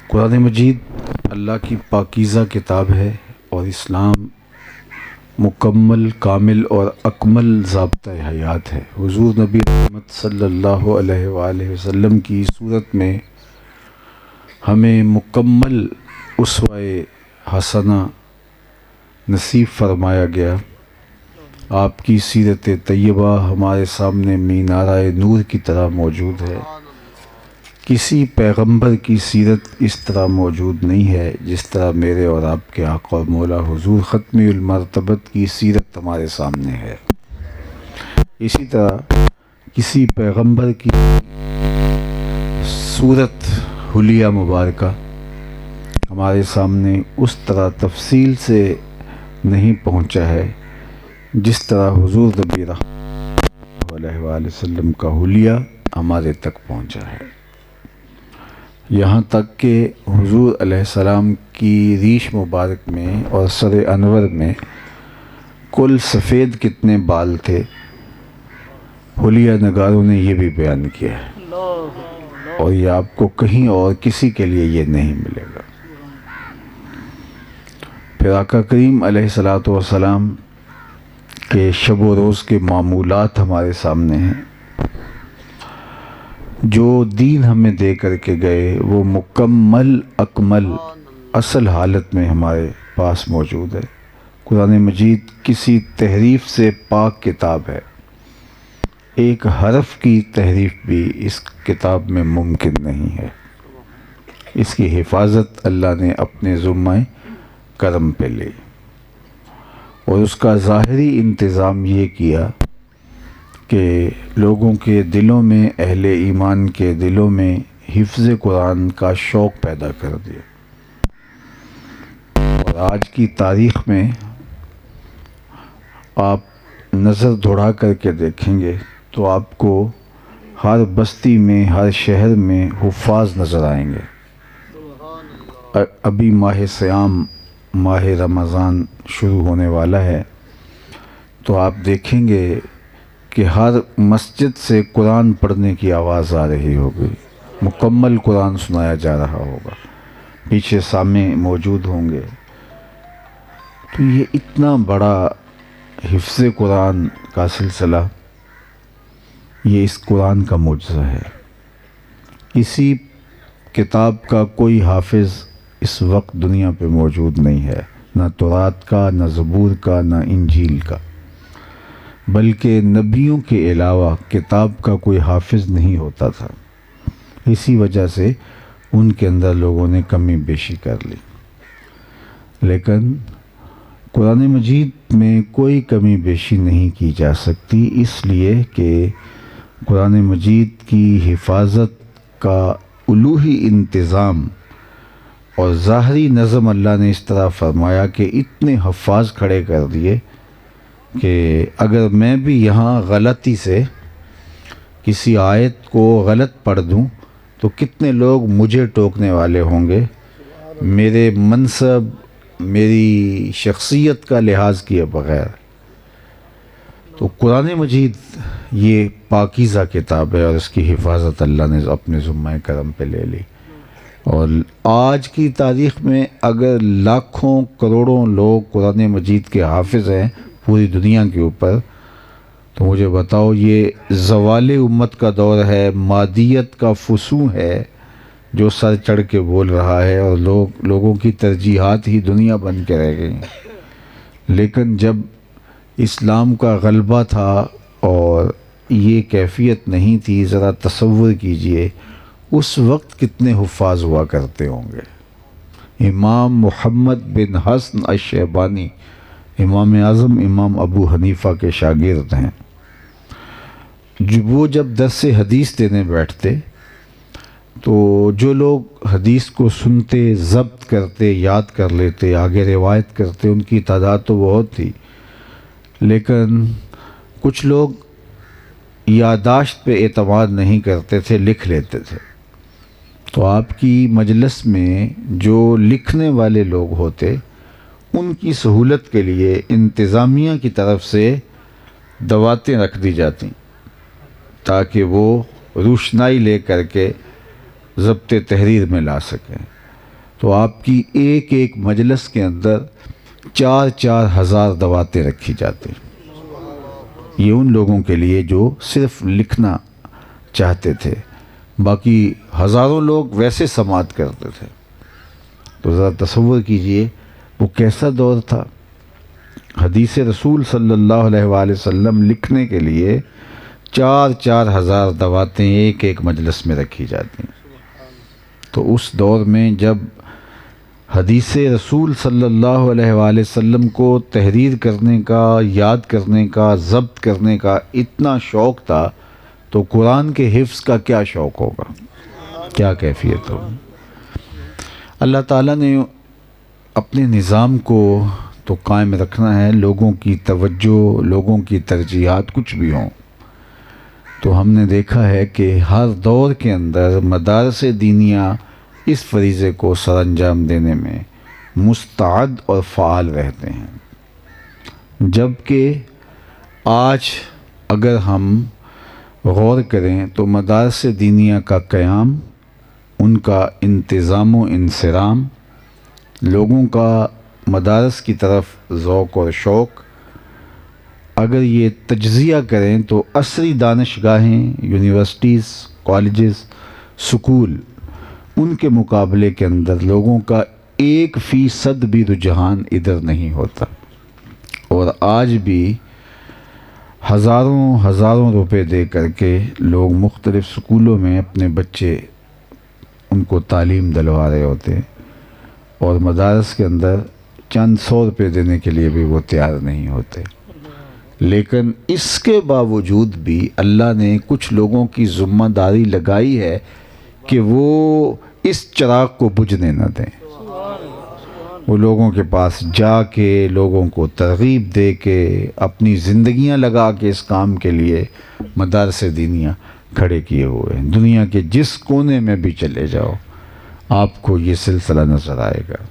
قرآن مجید اللہ کی پاکیزہ کتاب ہے اور اسلام مکمل، کامل اور اکمل ضابطہ حیات ہے۔ حضور نبی رحمت صلی اللہ علیہ وآلہ وسلم کی صورت میں ہمیں مکمل اسوہ حسنہ نصیب فرمایا گیا۔ آپ کی سیرت طیبہ ہمارے سامنے مینارہ نور کی طرح موجود ہے۔ کسی پیغمبر کی سیرت اس طرح موجود نہیں ہے جس طرح میرے اور آپ کے آقا اور مولا حضور ختم المرتبت کی سیرت ہمارے سامنے ہے۔ اسی طرح کسی پیغمبر کی صورت حلیہ مبارکہ ہمارے سامنے اس طرح تفصیل سے نہیں پہنچا ہے جس طرح حضور نبی رحمۃ اللہ علیہ وآلہ وسلم کا حلیہ ہمارے تک پہنچا ہے۔ یہاں تک کہ حضور علیہ السلام کی ریش مبارک میں اور سر انور میں کل سفید کتنے بال تھے، حلیہ نگاروں نے یہ بھی بیان کیا ہے، اور یہ آپ کو کہیں اور کسی کے لیے یہ نہیں ملے گا۔ پھر آقا کریم علیہ الصلاۃ والسلام کے شب و روز کے معمولات ہمارے سامنے ہیں۔ جو دین ہمیں دے کر کے گئے وہ مکمل اکمل اصل حالت میں ہمارے پاس موجود ہے۔ قرآن مجید کسی تحریف سے پاک کتاب ہے۔ ایک حرف کی تحریف بھی اس کتاب میں ممکن نہیں ہے۔ اس کی حفاظت اللہ نے اپنے ذمہ کرم پہ لی، اور اس کا ظاہری انتظام یہ کیا کہ لوگوں کے دلوں میں، اہل ایمان کے دلوں میں حفظ قرآن کا شوق پیدا کر دیا۔ اور آج کی تاریخ میں آپ نظر دوڑا کر کے دیکھیں گے تو آپ کو ہر بستی میں، ہر شہر میں حفاظ نظر آئیں گے۔ ابھی ماہ صیام، ماہ رمضان شروع ہونے والا ہے، تو آپ دیکھیں گے کہ ہر مسجد سے قرآن پڑھنے کی آواز آ رہی ہوگی، مکمل قرآن سنایا جا رہا ہوگا، پیچھے سامع موجود ہوں گے۔ تو یہ اتنا بڑا حفظ قرآن کا سلسلہ، یہ اس قرآن کا معجزہ ہے۔ کسی کتاب کا کوئی حافظ اس وقت دنیا پہ موجود نہیں ہے، نہ تورات کا، نہ زبور کا، نہ انجیل کا، بلکہ نبیوں کے علاوہ کتاب کا کوئی حافظ نہیں ہوتا تھا۔ اسی وجہ سے ان کے اندر لوگوں نے کمی بیشی کر لی۔ لیکن قرآن مجید میں کوئی کمی بیشی نہیں کی جا سکتی، اس لیے کہ قرآن مجید کی حفاظت کا الوہی انتظام اور ظاہری نظم اللہ نے اس طرح فرمایا کہ اتنے حفاظ کھڑے کر دیے کہ اگر میں بھی یہاں غلطی سے کسی آیت کو غلط پڑھ دوں تو کتنے لوگ مجھے ٹوکنے والے ہوں گے، میرے منصب، میری شخصیت کا لحاظ کیے بغیر۔ تو قرآن مجید یہ پاکیزہ کتاب ہے اور اس کی حفاظت اللہ نے اپنے ذمہ کرم پہ لے لی۔ اور آج کی تاریخ میں اگر لاکھوں کروڑوں لوگ قرآن مجید کے حافظ ہیں پوری دنیا کے اوپر، تو مجھے بتاؤ یہ زوال امت کا دور ہے، مادیت کا فسوں ہے جو سر چڑھ کے بول رہا ہے، اور لوگوں کی ترجیحات ہی دنیا بن کے رہ گئی ہیں۔ لیکن جب اسلام کا غلبہ تھا اور یہ کیفیت نہیں تھی، ذرا تصور کیجئے اس وقت کتنے حفاظ ہوا کرتے ہوں گے۔ امام محمد بن حسن الشیبانی امام اعظم امام ابو حنیفہ کے شاگرد ہیں۔ وہ جب درس حدیث دینے بیٹھتے تو جو لوگ حدیث کو سنتے، ضبط کرتے، یاد کر لیتے، آگے روایت کرتے، ان کی تعداد تو بہت تھی، لیکن کچھ لوگ یادداشت پہ اعتماد نہیں کرتے تھے، لکھ لیتے تھے۔ تو آپ کی مجلس میں جو لکھنے والے لوگ ہوتے، ان کی سہولت کے لیے انتظامیہ کی طرف سے دواتیں رکھ دی جاتی تاکہ وہ روشنائی لے کر کے ضبط تحریر میں لا سکیں۔ تو آپ کی ایک ایک مجلس کے اندر 4,000 دعوتیں رکھی جاتی. یہ ان لوگوں کے لیے جو صرف لکھنا چاہتے تھے، باقی ہزاروں لوگ ویسے سماعت کرتے تھے. تو ذرا تصور کیجئے وہ کیسا دور تھا. حدیث رسول صلی اللہ علیہ وآلہ وسلم لکھنے کے لیے 4,000 دعوتیں ایک ایک مجلس میں رکھی جاتی ہیں. تو اس دور میں جب حدیث رسول صلی اللہ علیہ وآلہ وسلم کو تحریر کرنے کا، یاد کرنے کا، ضبط کرنے کا اتنا شوق تھا، تو قرآن کے حفظ کا کیا شوق ہوگا، کیا کیفیت ہوگی. اللہ تعالیٰ نے اپنے نظام کو تو قائم رکھنا ہے. لوگوں کی توجہ، لوگوں کی ترجیحات کچھ بھی ہوں، تو ہم نے دیکھا ہے کہ ہر دور کے اندر مدارس دینیہ اس فریضے کو سر انجام دینے میں مستعد اور فعال رہتے ہیں. جبکہ آج اگر ہم غور کریں تو مدارس دینیہ کا قیام، ان کا انتظام و انصرام، لوگوں کا مدارس کی طرف ذوق اور شوق، اگر یہ تجزیہ کریں تو عصری دانشگاہیں، یونیورسٹیز، کالجز، سکول، ان کے مقابلے کے اندر لوگوں کا 1% بھی رجحان ادھر نہیں ہوتا. اور آج بھی ہزاروں روپے دے کر کے لوگ مختلف سکولوں میں اپنے بچے ان کو تعلیم دلوا رہے ہوتے، اور مدارس کے اندر چند 100 روپے دینے کے لیے بھی وہ تیار نہیں ہوتے. لیکن اس کے باوجود بھی اللہ نے کچھ لوگوں کی ذمہ داری لگائی ہے کہ وہ اس چراغ کو بجھنے نہ دیں. وہ لوگوں کے پاس جا کے، لوگوں کو ترغیب دے کے، اپنی زندگیاں لگا کے اس کام کے لیے مدارس دینیہ کھڑے کیے ہوئے ہیں. دنیا کے جس کونے میں بھی چلے جاؤ آپ کو یہ سلسلہ نظر آئے گا.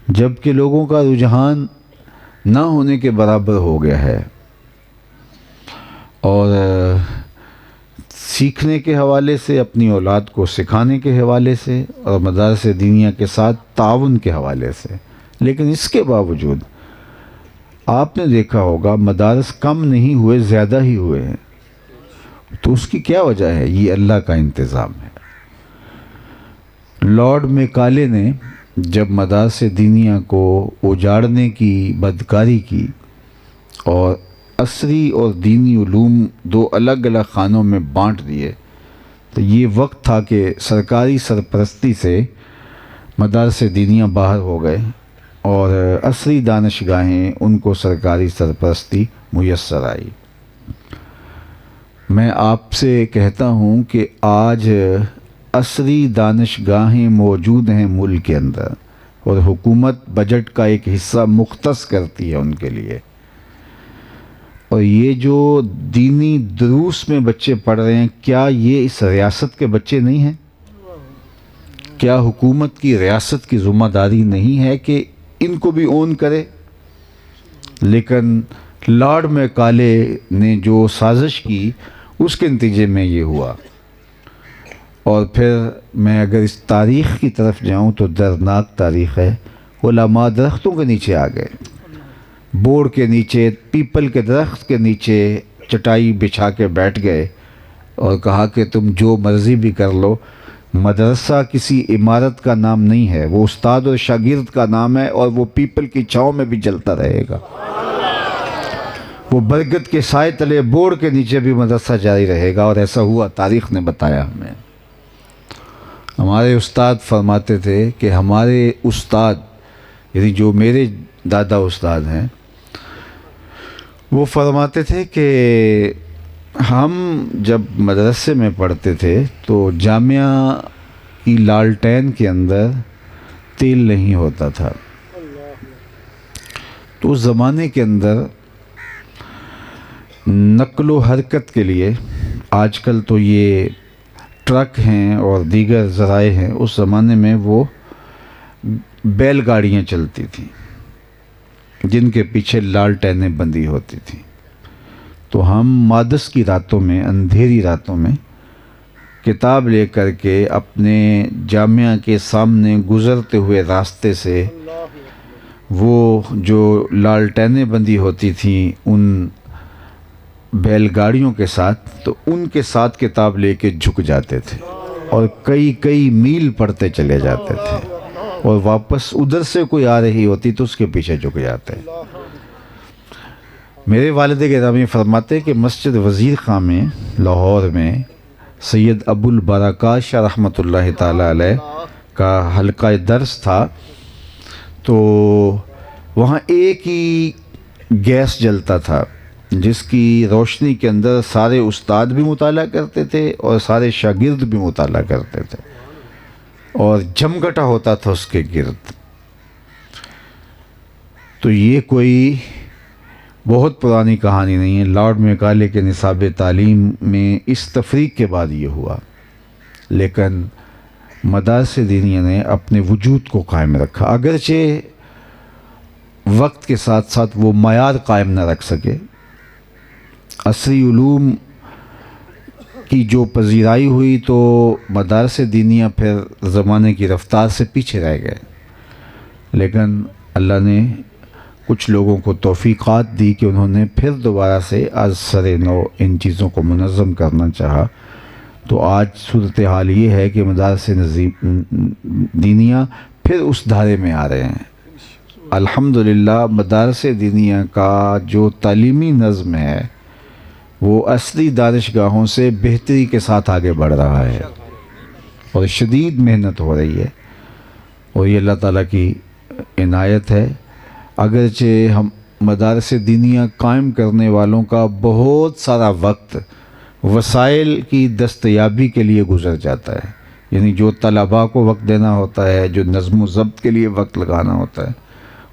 جبکہ لوگوں کا رجحان نہ ہونے کے برابر ہو گیا ہے، اور سیکھنے کے حوالے سے، اپنی اولاد کو سکھانے کے حوالے سے، اور مدارس دینیہ کے ساتھ تعاون کے حوالے سے. لیکن اس کے باوجود آپ نے دیکھا ہوگا مدارس کم نہیں ہوئے، زیادہ ہی ہوئے ہیں. تو اس کی کیا وجہ ہے؟ یہ اللہ کا انتظام ہے. لارڈ میکالے نے جب مدارس دینیہ کو اجاڑنے کی بدکاری کی اور عصری اور دینی علوم دو الگ الگ خانوں میں بانٹ دیے، تو یہ وقت تھا کہ سرکاری سرپرستی سے مدارس دینیہ باہر ہو گئے اور عصری دانشگاہیں ان کو سرکاری سرپرستی میسر آئی. میں آپ سے کہتا ہوں کہ آج عصری دانشگاہیں موجود ہیں ملک کے اندر، اور حکومت بجٹ کا ایک حصہ مختص کرتی ہے ان کے لیے. اور یہ جو دینی دروس میں بچے پڑھ رہے ہیں، کیا یہ اس ریاست کے بچے نہیں ہیں؟ کیا حکومت کی، ریاست کی ذمہ داری نہیں ہے کہ ان کو بھی اون کرے؟ لیکن لارڈ میکالے نے جو سازش کی اس کے نتیجے میں یہ ہوا. اور پھر میں اگر اس تاریخ کی طرف جاؤں تو دردناک تاریخ ہے. علماء درختوں کے نیچے آ گئے، بوڑ کے نیچے، پیپل کے درخت کے نیچے چٹائی بچھا کے بیٹھ گئے اور کہا کہ تم جو مرضی بھی کر لو، مدرسہ کسی عمارت کا نام نہیں ہے، وہ استاد اور شاگرد کا نام ہے، اور وہ پیپل کی چھاؤں میں بھی چلتا رہے گا. وہ برگد کے سائے تلے، بوڑ کے نیچے بھی مدرسہ جاری رہے گا. اور ایسا ہوا، تاریخ نے بتایا ہمیں. ہمارے استاد فرماتے تھے کہ ہمارے استاد، یعنی جو میرے دادا استاد ہیں، وہ فرماتے تھے کہ ہم جب مدرسے میں پڑھتے تھے تو جامعہ کی لالٹین کے اندر تیل نہیں ہوتا تھا. تو اس زمانے کے اندر نقل و حرکت کے لیے، آج کل تو یہ ٹرک ہیں اور دیگر ذرائع ہیں، اس زمانے میں وہ بیل گاڑیاں چلتی تھیں جن کے پیچھے لالٹینیں بندھی ہوتی تھیں. تو ہم مادس کی راتوں میں، اندھیری راتوں میں کتاب لے کر کے اپنے جامعہ کے سامنے گزرتے ہوئے راستے سے وہ جو لالٹینیں بندھی ہوتی تھیں ان بیل گاڑیوں کے ساتھ، تو ان کے ساتھ کتاب لے کے جھک جاتے تھے اور کئی کئی میل پڑھتے چلے جاتے تھے، اور واپس ادھر سے کوئی آ رہی ہوتی تو اس کے پیچھے جھک جاتے۔ میرے والد گرامی فرماتے کہ مسجد وزیر خان میں لاہور میں سید ابو البرکات شاہ رحمۃ اللہ تعالیٰ علیہ کا حلقہ درس تھا، تو وہاں ایک ہی گیس جلتا تھا جس کی روشنی کے اندر سارے استاد بھی مطالعہ کرتے تھے اور سارے شاگرد بھی مطالعہ کرتے تھے، اور جمگٹا ہوتا تھا اس کے گرد۔ تو یہ کوئی بہت پرانی کہانی نہیں ہے، لارڈ میکالے کے نصاب تعلیم میں اس تفریق کے بعد یہ ہوا، لیکن مدارس دینیہ نے اپنے وجود کو قائم رکھا، اگرچہ وقت کے ساتھ ساتھ وہ معیار قائم نہ رکھ سکے۔ عصری علوم کی جو پذیرائی ہوئی تو مدارس دینیہ پھر زمانے کی رفتار سے پیچھے رہ گئے، لیکن اللہ نے کچھ لوگوں کو توفیقات دی کہ انہوں نے پھر دوبارہ سے از سر نو ان چیزوں کو منظم کرنا چاہا۔ تو آج صورتحال یہ ہے کہ مدارس دینیہ پھر اس دھارے میں آ رہے ہیں۔ الحمدللہ مدارس دینیہ کا جو تعلیمی نظم ہے وہ اصلی دانشگاہوں سے بہتری کے ساتھ آگے بڑھ رہا ہے، اور شدید محنت ہو رہی ہے، اور یہ اللہ تعالیٰ کی عنایت ہے۔ اگرچہ ہم مدارس دینیہ قائم کرنے والوں کا بہت سارا وقت وسائل کی دستیابی کے لیے گزر جاتا ہے، یعنی جو طلباء کو وقت دینا ہوتا ہے، جو نظم و ضبط کے لیے وقت لگانا ہوتا ہے،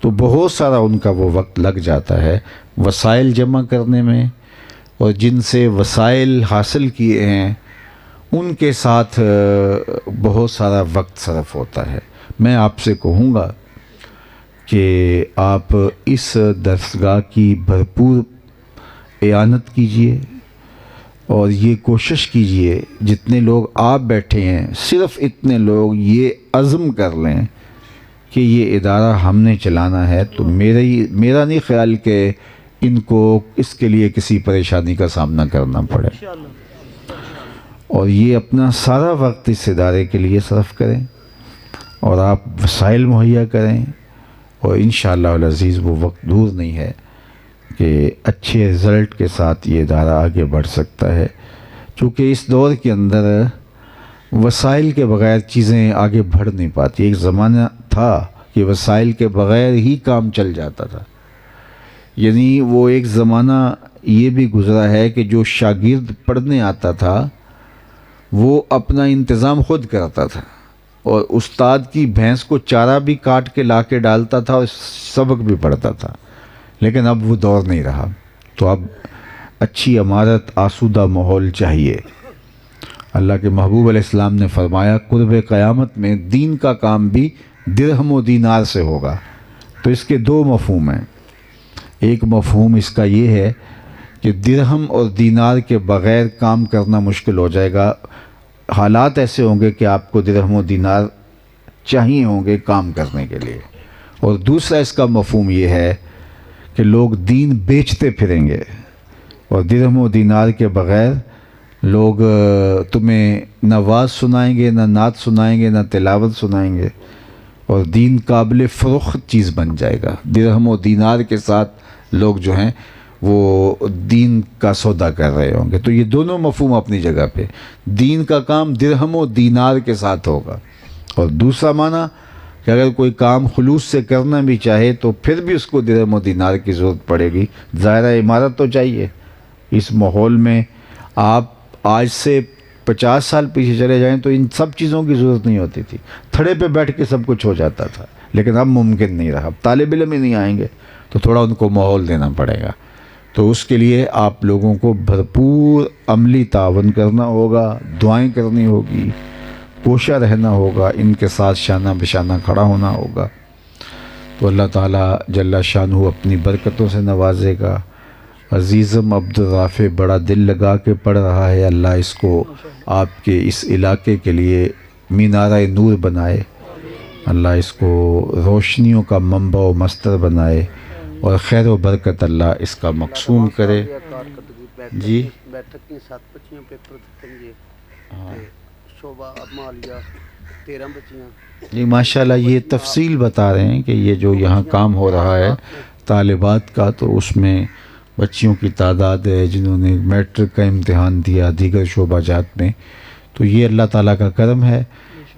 تو بہت سارا ان کا وہ وقت لگ جاتا ہے وسائل جمع کرنے میں، اور جن سے وسائل حاصل کیے ہیں ان کے ساتھ بہت سارا وقت صرف ہوتا ہے۔ میں آپ سے کہوں گا کہ آپ اس درسگاہ کی بھرپور اعانت کیجئے، اور یہ کوشش کیجئے جتنے لوگ آپ بیٹھے ہیں صرف اتنے لوگ یہ عزم کر لیں کہ یہ ادارہ ہم نے چلانا ہے، تو میرا نہیں خیال کہ ان کو اس کے لیے کسی پریشانی کا سامنا کرنا پڑے، اور یہ اپنا سارا وقت اس ادارے کے لیے صرف کریں، اور آپ وسائل مہیا کریں، اور انشاءاللہ العزیز وہ وقت دور نہیں ہے کہ اچھے رزلٹ کے ساتھ یہ ادارہ آگے بڑھ سکتا ہے، چونکہ اس دور کے اندر وسائل کے بغیر چیزیں آگے بڑھ نہیں پاتی۔ ایک زمانہ تھا کہ وسائل کے بغیر ہی کام چل جاتا تھا، یعنی وہ ایک زمانہ یہ بھی گزرا ہے کہ جو شاگرد پڑھنے آتا تھا وہ اپنا انتظام خود کرتا تھا، اور استاد کی بھینس کو چارہ بھی کاٹ کے لا کے ڈالتا تھا اور سبق بھی پڑھتا تھا، لیکن اب وہ دور نہیں رہا۔ تو اب اچھی عمارت، آسودہ ماحول چاہیے۔ اللہ کے محبوب علیہ السلام نے فرمایا قرب قیامت میں دین کا کام بھی درہم و دینار سے ہوگا۔ تو اس کے دو مفہوم ہیں، ایک مفہوم اس کا یہ ہے کہ درہم اور دینار کے بغیر کام کرنا مشکل ہو جائے گا، حالات ایسے ہوں گے کہ آپ کو درہم و دینار چاہیے ہوں گے کام کرنے کے لیے، اور دوسرا اس کا مفہوم یہ ہے کہ لوگ دین بیچتے پھریں گے، اور درہم و دینار کے بغیر لوگ تمہیں نہ واز سنائیں گے، نہ نعت سنائیں گے، نہ تلاوت سنائیں گے، اور دین قابل فروخت چیز بن جائے گا۔ درہم و دینار کے ساتھ لوگ جو ہیں وہ دین کا سودا کر رہے ہوں گے۔ تو یہ دونوں مفہوم اپنی جگہ پہ، دین کا کام درہم و دینار کے ساتھ ہوگا، اور دوسرا معنی کہ اگر کوئی کام خلوص سے کرنا بھی چاہے تو پھر بھی اس کو درہم و دینار کی ضرورت پڑے گی۔ ظاہرہ عمارت تو چاہیے۔ اس ماحول میں آپ آج سے 50 سال پیچھے چلے جائیں تو ان سب چیزوں کی ضرورت نہیں ہوتی تھی، تھڑے پہ بیٹھ کے سب کچھ ہو جاتا تھا، لیکن اب ممکن نہیں رہا۔ اب طالب علم ہی نہیں آئیں گے تو تھوڑا ان کو ماحول دینا پڑے گا۔ تو اس کے لیے آپ لوگوں کو بھرپور عملی تعاون کرنا ہوگا، دعائیں کرنی ہوگی، کوشاں رہنا ہوگا، ان کے ساتھ شانہ بشانہ کھڑا ہونا ہوگا، تو اللہ تعالیٰ جل شانہ اپنی برکتوں سے نوازے گا، عزیزم عبدالرافع بڑا دل لگا کے پڑھ رہا ہے، اللہ اس کو آپ کے اس علاقے کے لیے مینارہ نور بنائے، اللہ اس کو روشنیوں کا منبع و مصدر بنائے، اور خیر و برکت اللہ اس کا مقسوم کرے۔ جی بیٹھک کی 7 بچیاں پیپر دیتے ہیں تے شعبہ مالیہ 13 بچیاں۔ جی ماشاءاللہ، یہ تفصیل بتا رہے ہیں کہ یہ جو یہاں کام ہو رہا ہے طالبات کا، تو اس میں بچیوں کی تعداد ہے جنہوں نے میٹرک کا امتحان دیا، دیگر شعبہ جات میں، تو یہ اللہ تعالیٰ کا کرم ہے۔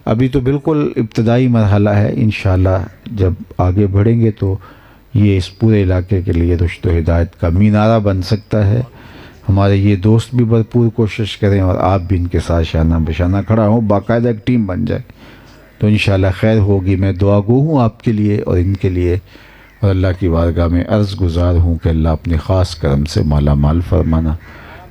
ابھی تو بالکل ابتدائی مرحلہ ہے، انشاءاللہ جب آگے بڑھیں گے تو یہ اس پورے علاقے کے لیے رشد و ہدایت کا مینارہ بن سکتا ہے۔ ہمارے یہ دوست بھی بھرپور کوشش کریں اور آپ بھی ان کے ساتھ شانہ بشانہ کھڑا ہوں، باقاعدہ ایک ٹیم بن جائے تو انشاءاللہ خیر ہوگی۔ میں دعا گو ہوں آپ کے لیے اور ان کے لیے، اور اللہ کی بارگاہ میں عرض گزار ہوں کہ اللہ اپنے خاص کرم سے مالا مال فرمانا۔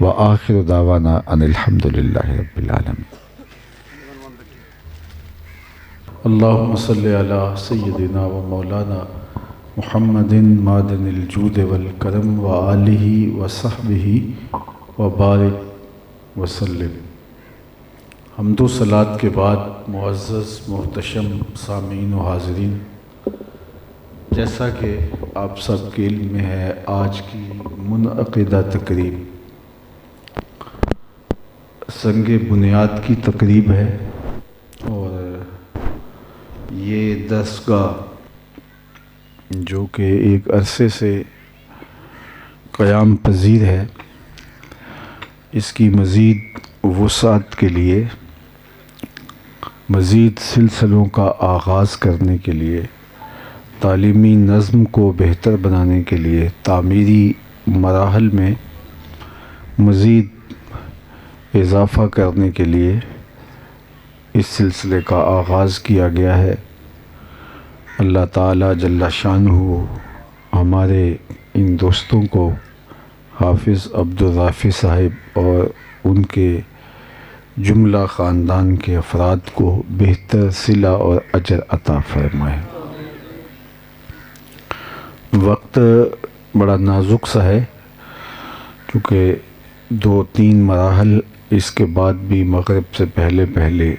وآخر دعوانا ان الحمدللہ رب العالمین۔ اللہم صلی علی سیدنا و مولانا محمد معدن الجود والکرم وآلہ وصحبہ وبارک وسلم۔ حمد و صلاۃ کے بعد معزز محتشم سامعین و حاضرین، جیسا کہ آپ سب کے علم میں ہے، آج کی منعقدہ تقریب سنگ بنیاد کی تقریب ہے، اور یہ درسگاہ جو کہ ایک عرصے سے قیام پذیر ہے، اس کی مزید وسعت کے لیے، مزید سلسلوں کا آغاز کرنے کے لیے، تعلیمی نظم کو بہتر بنانے کے لیے، تعمیری مراحل میں مزید اضافہ کرنے کے لیے اس سلسلے کا آغاز کیا گیا ہے۔ اللہ تعالیٰ جل شانہ ہمارے ان دوستوں کو، حافظ عبدالرافع صاحب اور ان کے جملہ خاندان کے افراد کو بہتر صلہ اور اجر عطا فرمائے۔ وقت بڑا نازک سا ہے، کیونکہ 2-3 مراحل اس کے بعد بھی مغرب سے پہلے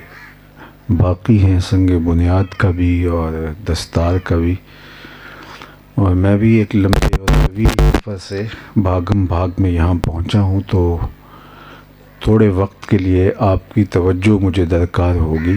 باقی ہیں، سنگ بنیاد کا بھی اور دستار کا بھی، اور میں بھی ایک لمبے اور طویل سفر سے بھاگم بھاگ میں یہاں پہنچا ہوں، تو تھوڑے وقت کے لیے آپ کی توجہ مجھے درکار ہوگی۔